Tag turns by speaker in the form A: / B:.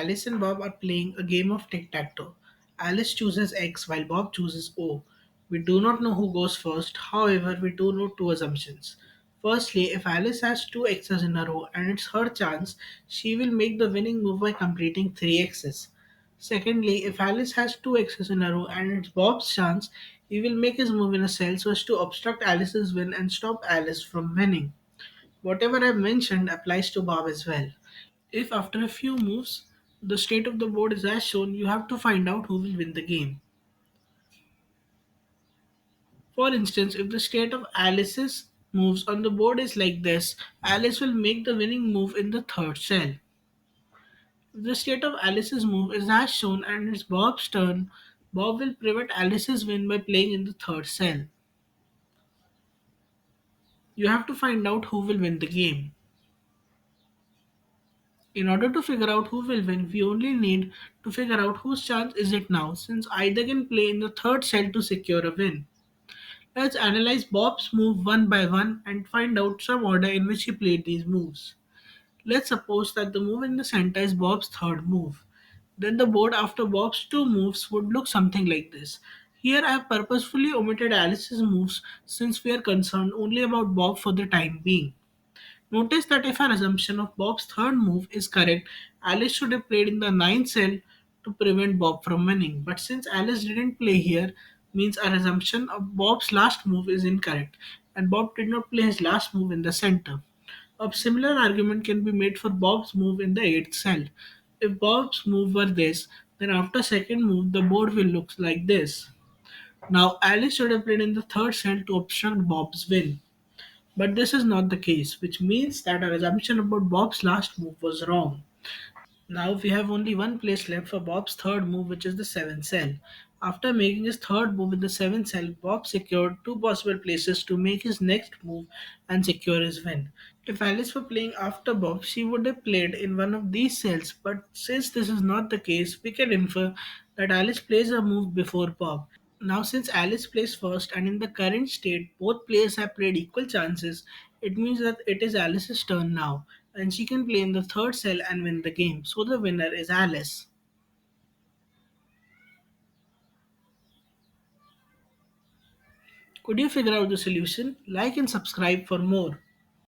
A: Alice and Bob are playing a game of tic-tac-toe. Alice chooses X while Bob chooses O. We do not know who goes first, however, we do know two assumptions. Firstly, if Alice has two X's in a row and it's her chance, she will make the winning move by completing three X's. Secondly, if Alice has two X's in a row and it's Bob's chance, he will make his move in a cell so as to obstruct Alice's win and stop Alice from winning. Whatever I've mentioned applies to Bob as well. If after a few moves the state of the board is as shown, you have to find out who will win the game. For instance, if the state of Alice's moves on the board is like this, Alice will make the winning move in the third cell. If the state of Alice's move is as shown and it's Bob's turn, Bob will prevent Alice's win by playing in the third cell. You have to find out who will win the game. In order to figure out who will win, we only need to figure out whose chance is it now, since either can play in the third cell to secure a win. Let's analyze Bob's move one by one and find out some order in which he played these moves. Let's suppose that the move in the center is Bob's third move. Then the board after Bob's two moves would look something like this. Here I have purposefully omitted Alice's moves since we are concerned only about Bob for the time being. Notice that if our assumption of Bob's third move is correct, Alice should have played in the ninth cell to prevent Bob from winning. But since Alice didn't play here, means our assumption of Bob's last move is incorrect, and Bob did not play his last move in the center. A similar argument can be made for Bob's move in the eighth cell. If Bob's move were this, then after second move the board will look like this. Now Alice should have played in the third cell to obstruct Bob's win. But this is not the case, which means that our assumption about Bob's last move was wrong. Now we have only one place left for Bob's third move, which is the seventh cell. After making his third move in the seventh cell, Bob secured two possible places to make his next move and secure his win. If Alice were playing after Bob, she would have played in one of these cells, but since this is not the case, we can infer that Alice plays a move before Bob. Now, since Alice plays first and in the current state both players have played equal chances, it means that it is Alice's turn now, and she can play in the third cell and win the game. So the winner is Alice. Could you figure out the solution? Like and subscribe for more.